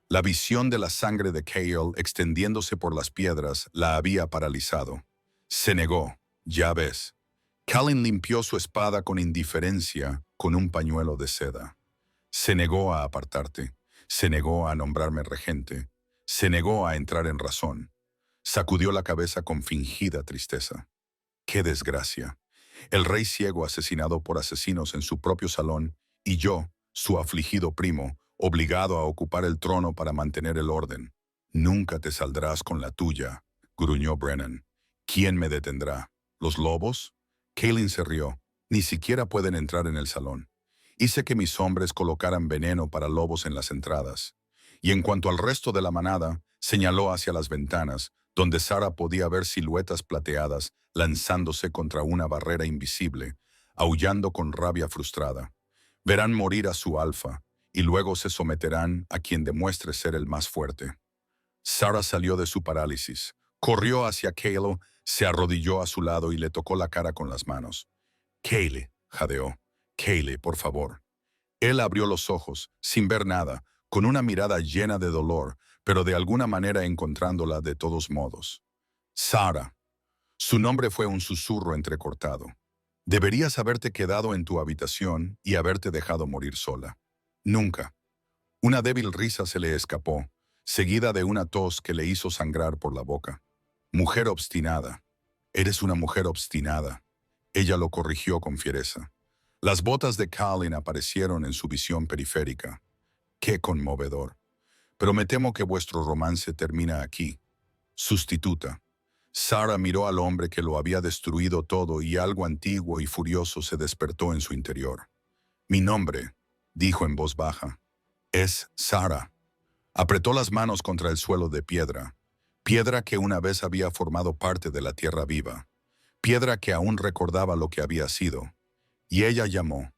La visión de la sangre de Cale extendiéndose por las piedras la había paralizado. Se negó, ya ves. Calen limpió su espada con indiferencia con un pañuelo de seda. Se negó a apartarte, se negó a nombrarme regente, se negó a entrar en razón. Sacudió la cabeza con fingida tristeza. ¡Qué desgracia! El rey ciego asesinado por asesinos en su propio salón y yo, su afligido primo, obligado a ocupar el trono para mantener el orden. Nunca te saldrás con la tuya, gruñó Brennan. ¿Quién me detendrá? ¿Los lobos? Calen se rió. Ni siquiera pueden entrar en el salón. Hice que mis hombres colocaran veneno para lobos en las entradas. Y en cuanto al resto de la manada, señaló hacia las ventanas, donde Sara podía ver siluetas plateadas lanzándose contra una barrera invisible, aullando con rabia frustrada. Verán morir a su alfa, y luego se someterán a quien demuestre ser el más fuerte. Sara salió de su parálisis, corrió hacia Cale, se arrodilló a su lado y le tocó la cara con las manos. Cale, jadeó. Cale, por favor. Él abrió los ojos, sin ver nada, con una mirada llena de dolor, pero de alguna manera encontrándola de todos modos. Sara. Su nombre fue un susurro entrecortado. Deberías haberte quedado en tu habitación y haberte dejado morir sola. Nunca. Una débil risa se le escapó, seguida de una tos que le hizo sangrar por la boca. Mujer obstinada. Eres una mujer obstinada. Ella lo corrigió con fiereza. Las botas de Colin aparecieron en su visión periférica. ¡Qué conmovedor! Pero me temo que vuestro romance termina aquí. Sustituta. Sara miró al hombre que lo había destruido todo y algo antiguo y furioso se despertó en su interior. Mi nombre, dijo en voz baja, es Sara. Apretó las manos contra el suelo de piedra, piedra que una vez había formado parte de la tierra viva, piedra que aún recordaba lo que había sido. Y ella llamó.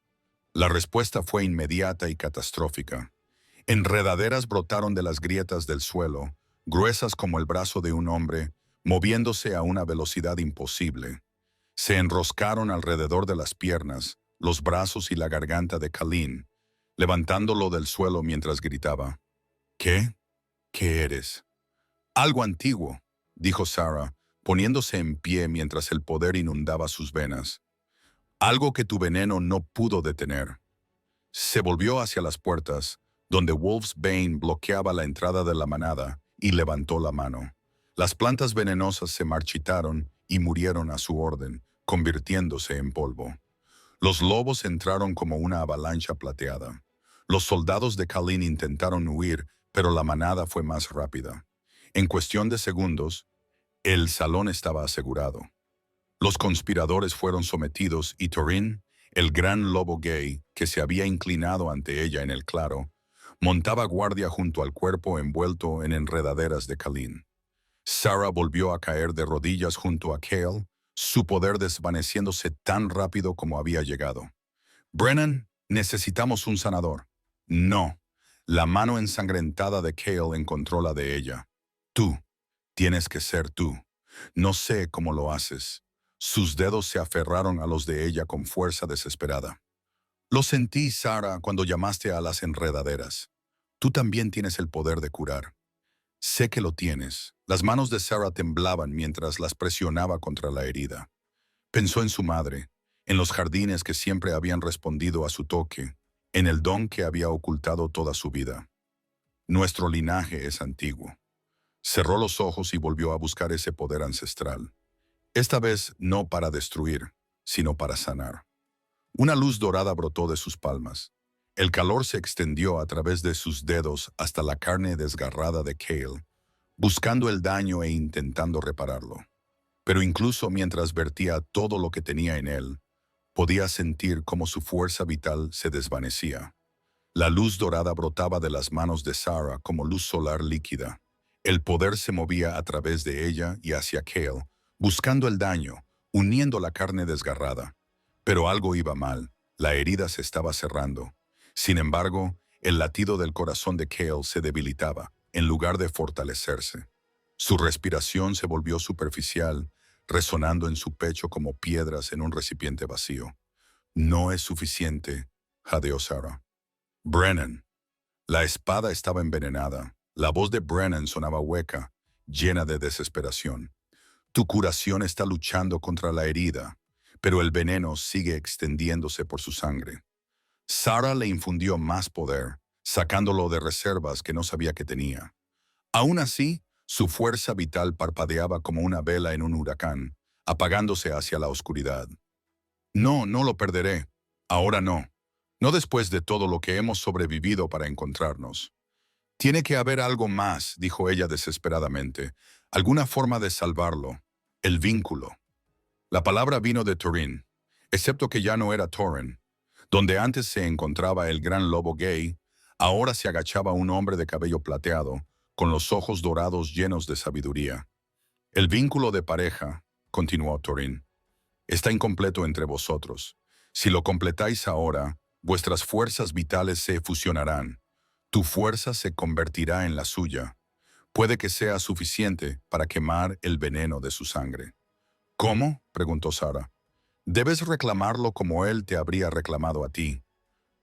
La respuesta fue inmediata y catastrófica. Enredaderas brotaron de las grietas del suelo, gruesas como el brazo de un hombre, moviéndose a una velocidad imposible. Se enroscaron alrededor de las piernas, los brazos y la garganta de Colin, levantándolo del suelo mientras gritaba. ¿Qué? ¿Qué eres? Algo antiguo, dijo Sara, poniéndose en pie mientras el poder inundaba sus venas. Algo que tu veneno no pudo detener. Se volvió hacia las puertas, donde Wolfsbane bloqueaba la entrada de la manada, y levantó la mano. Las plantas venenosas se marchitaron y murieron a su orden, convirtiéndose en polvo. Los lobos entraron como una avalancha plateada. Los soldados de Colin intentaron huir, pero la manada fue más rápida. En cuestión de segundos, el salón estaba asegurado. Los conspiradores fueron sometidos y Torin, el gran lobo gay que se había inclinado ante ella en el claro, montaba guardia junto al cuerpo envuelto en enredaderas de Colin. Sara volvió a caer de rodillas junto a Cale, su poder desvaneciéndose tan rápido como había llegado. Brennan, necesitamos un sanador. No. La mano ensangrentada de Cale encontró la de ella. Tú. Tienes que ser tú. No sé cómo lo haces. Sus dedos se aferraron a los de ella con fuerza desesperada. Lo sentí, Sara, cuando llamaste a las enredaderas. Tú también tienes el poder de curar. Sé que lo tienes. Las manos de Sara temblaban mientras las presionaba contra la herida. Pensó en su madre, en los jardines que siempre habían respondido a su toque, en el don que había ocultado toda su vida. Nuestro linaje es antiguo. Cerró los ojos y volvió a buscar ese poder ancestral. Esta vez no para destruir, sino para sanar. Una luz dorada brotó de sus palmas. El calor se extendió a través de sus dedos hasta la carne desgarrada de Cale, buscando el daño e intentando repararlo. Pero incluso mientras vertía todo lo que tenía en él, podía sentir cómo su fuerza vital se desvanecía. La luz dorada brotaba de las manos de Sara como luz solar líquida. El poder se movía a través de ella y hacia Cale, buscando el daño, uniendo la carne desgarrada. Pero algo iba mal. La herida se estaba cerrando. Sin embargo, el latido del corazón de Cale se debilitaba, en lugar de fortalecerse. Su respiración se volvió superficial, resonando en su pecho como piedras en un recipiente vacío. No es suficiente, jadeó Sara. Brennan. La espada estaba envenenada. La voz de Brennan sonaba hueca, llena de desesperación. Tu curación está luchando contra la herida, pero el veneno sigue extendiéndose por su sangre. Sara le infundió más poder, sacándolo de reservas que no sabía que tenía. Aún así, su fuerza vital parpadeaba como una vela en un huracán, apagándose hacia la oscuridad. No, no lo perderé. Ahora no. No después de todo lo que hemos sobrevivido para encontrarnos. Tiene que haber algo más, dijo ella desesperadamente. Alguna forma de salvarlo. El vínculo. La palabra vino de Turín, excepto que ya no era Torren. Donde antes se encontraba el gran lobo gay, ahora se agachaba un hombre de cabello plateado, con los ojos dorados llenos de sabiduría. El vínculo de pareja, continuó Turín, está incompleto entre vosotros. Si lo completáis ahora, vuestras fuerzas vitales se fusionarán. Tu fuerza se convertirá en la suya. Puede que sea suficiente para quemar el veneno de su sangre. ¿Cómo?, preguntó Sara. Debes reclamarlo como él te habría reclamado a ti.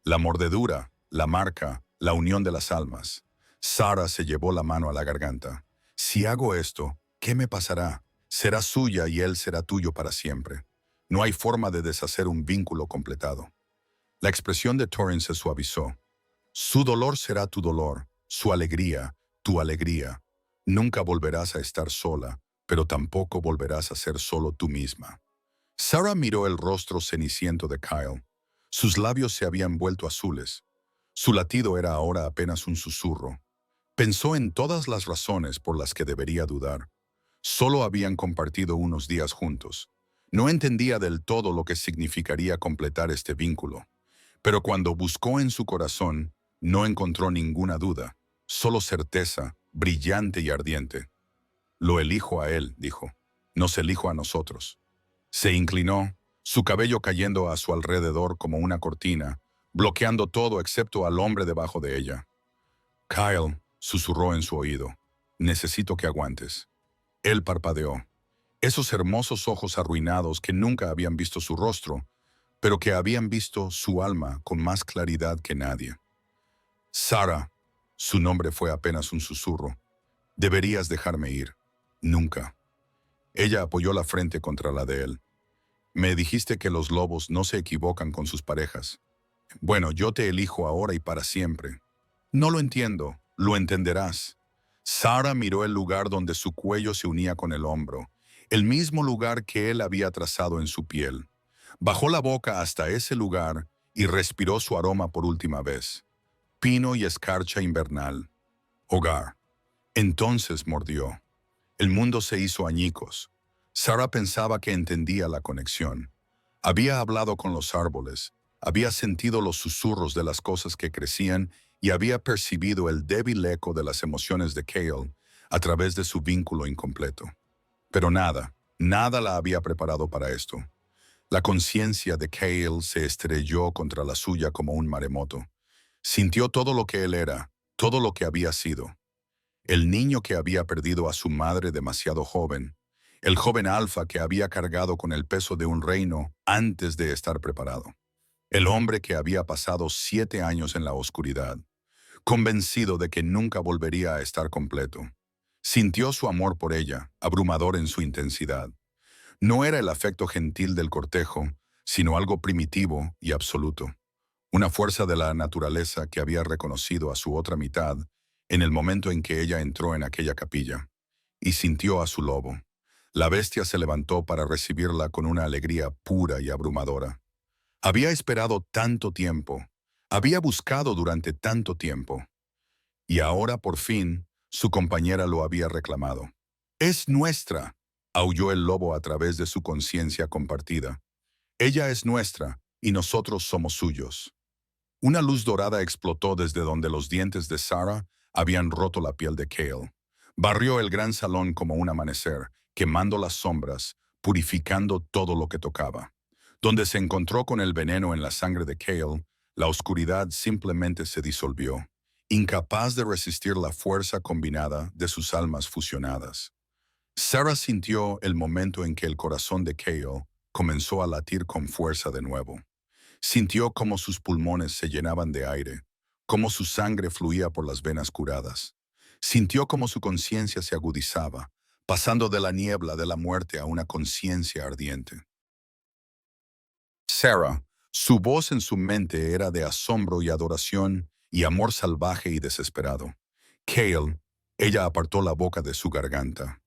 La mordedura, la marca, la unión de las almas. Sara se llevó la mano a la garganta. Si hago esto, ¿qué me pasará? Será suya y él será tuyo para siempre. No hay forma de deshacer un vínculo completado. La expresión de Torrin se suavizó. Su dolor será tu dolor, su alegría, tu alegría. Nunca volverás a estar sola, pero tampoco volverás a ser solo tú misma. Sara miró el rostro ceniciento de Kyle. Sus labios se habían vuelto azules. Su latido era ahora apenas un susurro. Pensó en todas las razones por las que debería dudar. Solo habían compartido unos días juntos. No entendía del todo lo que significaría completar este vínculo. Pero cuando buscó en su corazón, no encontró ninguna duda, solo certeza, brillante y ardiente. Lo elijo a él, dijo. Nos elijo a nosotros. Se inclinó, su cabello cayendo a su alrededor como una cortina, bloqueando todo excepto al hombre debajo de ella. Kyle, susurró en su oído, necesito que aguantes. Él parpadeó. Esos hermosos ojos arruinados que nunca habían visto su rostro, pero que habían visto su alma con más claridad que nadie. Sara, su nombre fue apenas un susurro. Deberías dejarme ir. Nunca. Ella apoyó la frente contra la de él. Me dijiste que los lobos no se equivocan con sus parejas. Bueno, yo te elijo ahora y para siempre. No lo entiendo, lo entenderás. Sara miró el lugar donde su cuello se unía con el hombro, el mismo lugar que él había trazado en su piel. Bajó la boca hasta ese lugar y respiró su aroma por última vez. Pino y escarcha invernal. Hogar. Entonces mordió. El mundo se hizo añicos. Sara pensaba que entendía la conexión. Había hablado con los árboles, había sentido los susurros de las cosas que crecían y había percibido el débil eco de las emociones de Cale a través de su vínculo incompleto. Pero nada la había preparado para esto. La conciencia de Cale se estrelló contra la suya como un maremoto. Sintió todo lo que él era, todo lo que había sido. El niño que había perdido a su madre demasiado joven, el joven alfa que había cargado con el peso de un reino antes de estar preparado. el hombre que había pasado 7 años en la oscuridad, convencido de que nunca volvería a estar completo. Sintió su amor por ella, abrumador en su intensidad. No era el afecto gentil del cortejo, sino algo primitivo y absoluto. Una fuerza de la naturaleza que había reconocido a su otra mitad en el momento en que ella entró en aquella capilla, y sintió a su lobo. La bestia se levantó para recibirla con una alegría pura y abrumadora. Había esperado tanto tiempo, había buscado durante tanto tiempo, y ahora por fin su compañera lo había reclamado. «Es nuestra», aulló el lobo a través de su conciencia compartida. «Ella es nuestra y nosotros somos suyos». Una luz dorada explotó desde donde los dientes de Sarah habían roto la piel de Cale. Barrió el gran salón como un amanecer, quemando las sombras, purificando todo lo que tocaba. Donde se encontró con el veneno en la sangre de Cale, la oscuridad simplemente se disolvió, incapaz de resistir la fuerza combinada de sus almas fusionadas. Sarah sintió el momento en que el corazón de Cale comenzó a latir con fuerza de nuevo. Sintió cómo sus pulmones se llenaban de aire, cómo su sangre fluía por las venas curadas. Sintió cómo su conciencia se agudizaba, pasando de la niebla de la muerte a una conciencia ardiente. Sarah, su voz en su mente era de asombro y adoración y amor salvaje y desesperado. Cale, ella apartó la boca de su garganta.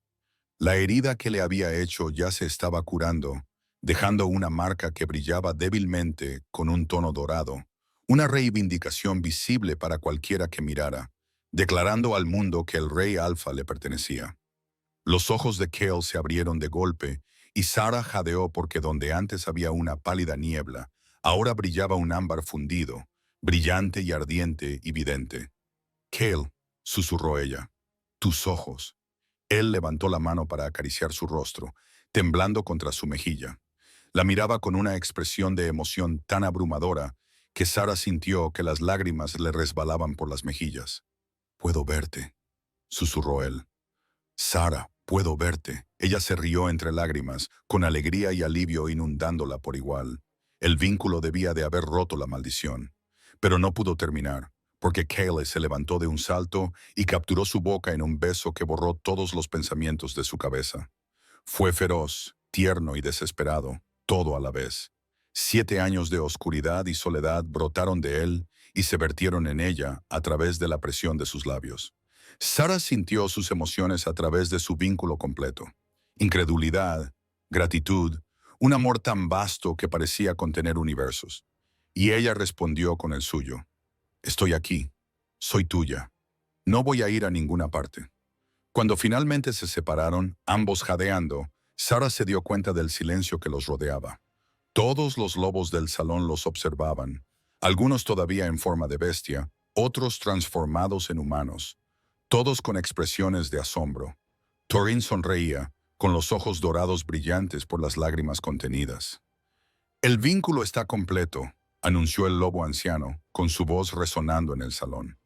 La herida que le había hecho ya se estaba curando, dejando una marca que brillaba débilmente con un tono dorado, una reivindicación visible para cualquiera que mirara, declarando al mundo que el rey Alfa le pertenecía. Los ojos de Cale se abrieron de golpe y Sarah jadeó porque donde antes había una pálida niebla, ahora brillaba un ámbar fundido, brillante y ardiente y vidente. «Cale», susurró ella, «tus ojos». Él levantó la mano para acariciar su rostro, temblando contra su mejilla. La miraba con una expresión de emoción tan abrumadora que Sarah sintió que las lágrimas le resbalaban por las mejillas. «Puedo verte», susurró él. «Sarah, puedo verte». Ella se rió entre lágrimas, con alegría y alivio inundándola por igual. El vínculo debía de haber roto la maldición. Pero no pudo terminar, porque Cale se levantó de un salto y capturó su boca en un beso que borró todos los pensamientos de su cabeza. Fue feroz, tierno y desesperado, todo a la vez. 7 años de oscuridad y soledad brotaron de él y se vertieron en ella a través de la presión de sus labios. Sarah sintió sus emociones a través de su vínculo completo. Incredulidad, gratitud, un amor tan vasto que parecía contener universos. Y ella respondió con el suyo. «Estoy aquí. Soy tuya. No voy a ir a ninguna parte». Cuando finalmente se separaron, ambos jadeando, Sarah se dio cuenta del silencio que los rodeaba. Todos los lobos del salón los observaban, algunos todavía en forma de bestia, otros transformados en humanos, todos con expresiones de asombro. Torin sonreía, con los ojos dorados brillantes por las lágrimas contenidas. «El vínculo está completo», anunció el lobo anciano, con su voz resonando en el salón.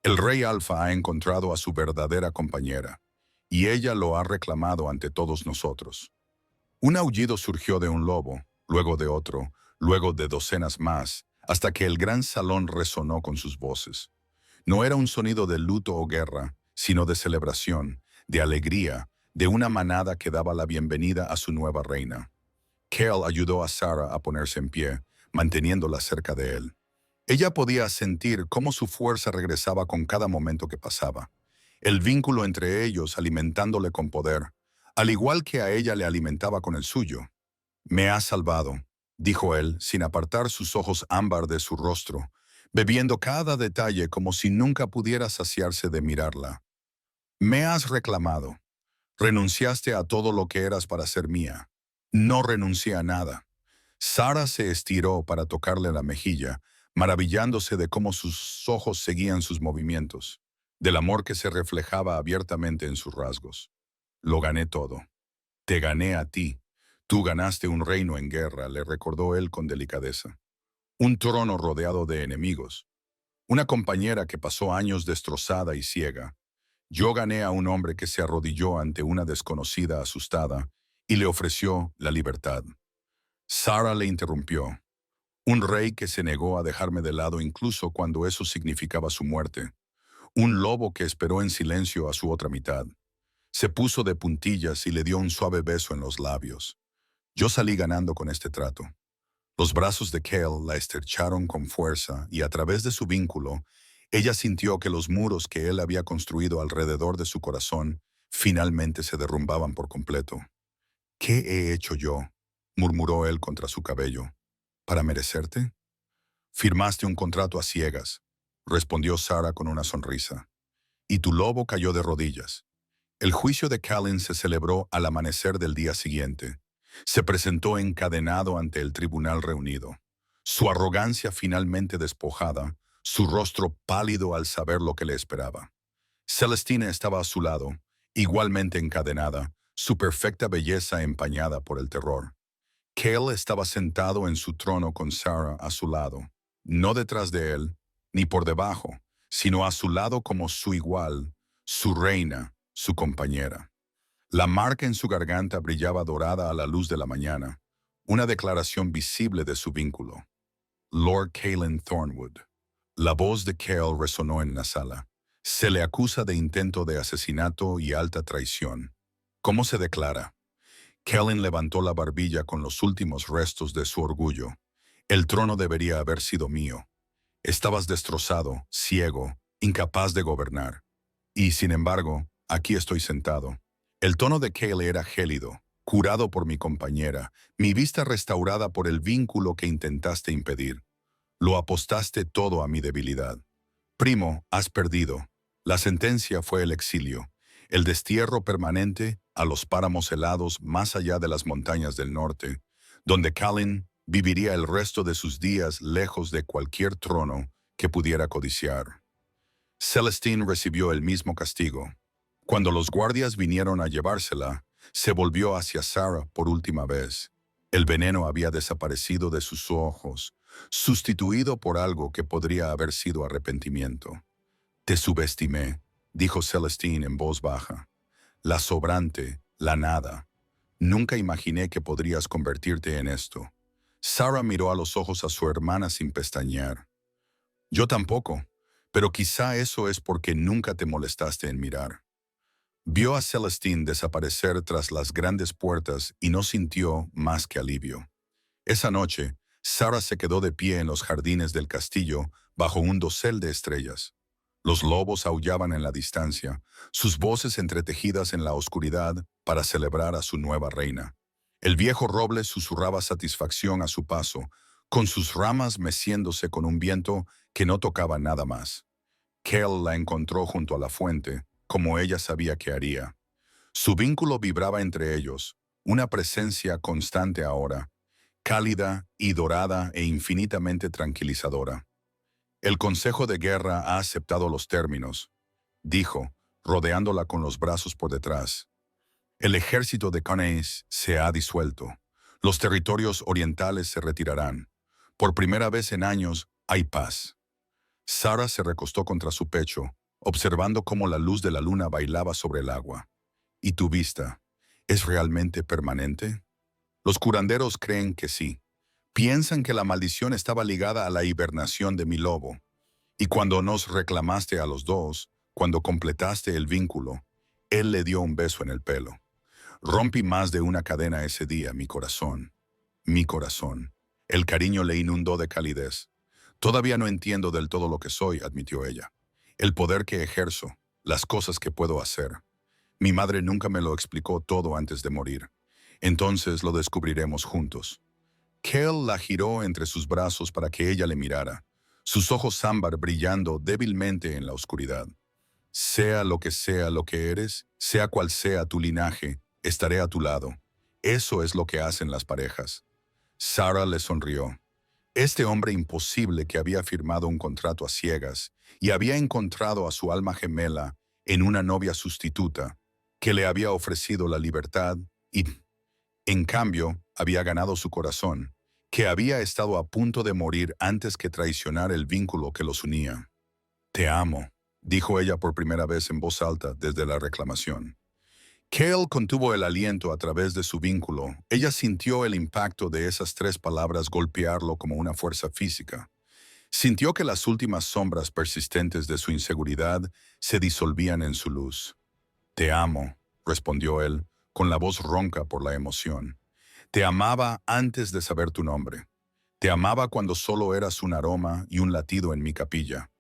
«El rey Alfa ha encontrado a su verdadera compañera, y ella lo ha reclamado ante todos nosotros». Un aullido surgió de un lobo, luego de otro, luego de docenas más, hasta que el gran salón resonó con sus voces. No era un sonido de luto o guerra, sino de celebración, de alegría, de una manada que daba la bienvenida a su nueva reina. Cale ayudó a Sarah a ponerse en pie, manteniéndola cerca de él. Ella podía sentir cómo su fuerza regresaba con cada momento que pasaba. El vínculo entre ellos alimentándole con poder, al igual que a ella le alimentaba con el suyo. «Me has salvado», dijo él, sin apartar sus ojos ámbar de su rostro, bebiendo cada detalle como si nunca pudiera saciarse de mirarla. «Me has reclamado. Renunciaste a todo lo que eras para ser mía. No renuncié a nada». Sarah se estiró para tocarle la mejilla, maravillándose de cómo sus ojos seguían sus movimientos, del amor que se reflejaba abiertamente en sus rasgos. «Lo gané todo. Te gané a ti. Tú ganaste un reino en guerra», le recordó él con delicadeza. «Un trono rodeado de enemigos. Una compañera que pasó años destrozada y ciega. Yo gané a un hombre que se arrodilló ante una desconocida asustada y le ofreció la libertad». Sarah le interrumpió. Un rey que se negó a dejarme de lado incluso cuando eso significaba su muerte. Un lobo que esperó en silencio a su otra mitad. Se puso de puntillas y le dio un suave beso en los labios. Yo salí ganando con este trato. Los brazos de Cale la estrecharon con fuerza y a través de su vínculo, ella sintió que los muros que él había construido alrededor de su corazón finalmente se derrumbaban por completo. ¿Qué he hecho yo?, murmuró él contra su cabello. ¿Para merecerte? Firmaste un contrato a ciegas, respondió Sarah con una sonrisa. Y tu lobo cayó de rodillas. El juicio de Callan se celebró al amanecer del día siguiente. Se presentó encadenado ante el tribunal reunido. Su arrogancia finalmente despojada, su rostro pálido al saber lo que le esperaba. Celestina estaba a su lado, igualmente encadenada, su perfecta belleza empañada por el terror. Cale estaba sentado en su trono con Sarah a su lado, no detrás de él, ni por debajo, sino a su lado como su igual, su reina, su compañera. La marca en su garganta brillaba dorada a la luz de la mañana, una declaración visible de su vínculo. Lord Calen Thornwood. La voz de Cale resonó en la sala. Se le acusa de intento de asesinato y alta traición. ¿Cómo se declara? Kellen levantó la barbilla con los últimos restos de su orgullo. El trono debería haber sido mío. Estabas destrozado, ciego, incapaz de gobernar. Y, sin embargo, aquí estoy sentado. El tono de Cale era gélido, curado por mi compañera, mi vista restaurada por el vínculo que intentaste impedir. Lo apostaste todo a mi debilidad. Primo, has perdido. La sentencia fue el exilio, el destierro permanente a los páramos helados más allá de las montañas del norte, donde Callan viviría el resto de sus días lejos de cualquier trono que pudiera codiciar. Celestine recibió el mismo castigo. Cuando los guardias vinieron a llevársela, se volvió hacia Sarah por última vez. El veneno había desaparecido de sus ojos, sustituido por algo que podría haber sido arrepentimiento. Te subestimé, dijo Celestine en voz baja. La sobrante, la nada. Nunca imaginé que podrías convertirte en esto. Sarah miró a los ojos a su hermana sin pestañear. Yo tampoco, pero quizá eso es porque nunca te molestaste en mirar. Vio a Celestine desaparecer tras las grandes puertas y no sintió más que alivio. Esa noche, Sarah se quedó de pie en los jardines del castillo bajo un dosel de estrellas. Los lobos aullaban en la distancia, sus voces entretejidas en la oscuridad para celebrar a su nueva reina. El viejo roble susurraba satisfacción a su paso, con sus ramas meciéndose con un viento que no tocaba nada más. Cale la encontró junto a la fuente, como ella sabía que haría. Su vínculo vibraba entre ellos, una presencia constante ahora, cálida y dorada e infinitamente tranquilizadora. El Consejo de Guerra ha aceptado los términos, dijo, rodeándola con los brazos por detrás. El ejército de Cannes se ha disuelto. Los territorios orientales se retirarán. Por primera vez en años hay paz. Sarah se recostó contra su pecho, observando cómo la luz de la luna bailaba sobre el agua. ¿Y tu vista? ¿Es realmente permanente? Los curanderos creen que sí. Piensan que la maldición estaba ligada a la hibernación de mi lobo. Y cuando nos reclamaste a los dos, cuando completaste el vínculo, él le dio un beso en el pelo. Rompí más de una cadena ese día, mi corazón. Mi corazón. El cariño le inundó de calidez. Todavía no entiendo del todo lo que soy, admitió ella. El poder que ejerzo, las cosas que puedo hacer. Mi madre nunca me lo explicó todo antes de morir. Entonces lo descubriremos juntos. Cale la giró entre sus brazos para que ella le mirara, sus ojos ámbar brillando débilmente en la oscuridad. Sea lo que eres, sea cual sea tu linaje, estaré a tu lado. Eso es lo que hacen las parejas. Sarah le sonrió. Este hombre imposible que había firmado un contrato a ciegas y había encontrado a su alma gemela en una novia sustituta que le había ofrecido la libertad y, en cambio, había ganado su corazón, que había estado a punto de morir antes que traicionar el vínculo que los unía. Te amo, dijo ella por primera vez en voz alta desde la reclamación. Cale contuvo el aliento a través de su vínculo. Ella sintió el impacto de esas 3 palabras golpearlo como una fuerza física. Sintió que las últimas sombras persistentes de su inseguridad se disolvían en su luz. Te amo, respondió él, con la voz ronca por la emoción. Te amaba antes de saber tu nombre. Te amaba cuando solo eras un aroma y un latido en mi capilla.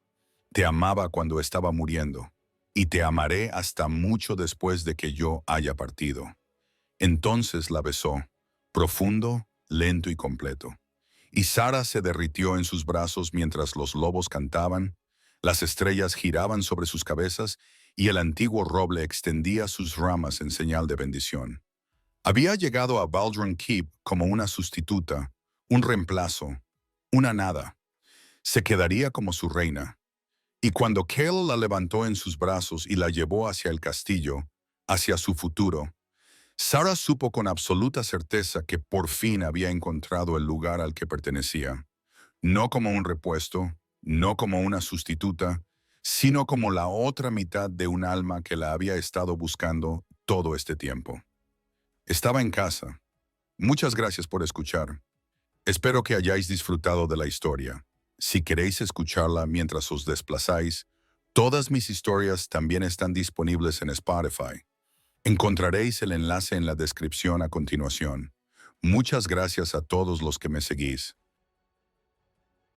Te amaba cuando estaba muriendo. Y te amaré hasta mucho después de que yo haya partido. Entonces la besó, profundo, lento y completo. Y Sara se derritió en sus brazos mientras los lobos cantaban, las estrellas giraban sobre sus cabezas y el antiguo roble extendía sus ramas en señal de bendición. Había llegado a Baldron Keep como una sustituta, un reemplazo, una nada. Se quedaría como su reina. Y cuando Cale la levantó en sus brazos y la llevó hacia el castillo, hacia su futuro, Sara supo con absoluta certeza que por fin había encontrado el lugar al que pertenecía. No como un repuesto, no como una sustituta, sino como la otra mitad de un alma que la había estado buscando todo este tiempo. Estaba en casa. Muchas gracias por escuchar. Espero que hayáis disfrutado de la historia. Si queréis escucharla mientras os desplazáis, todas mis historias también están disponibles en Spotify. Encontraréis el enlace en la descripción a continuación. Muchas gracias a todos los que me seguís.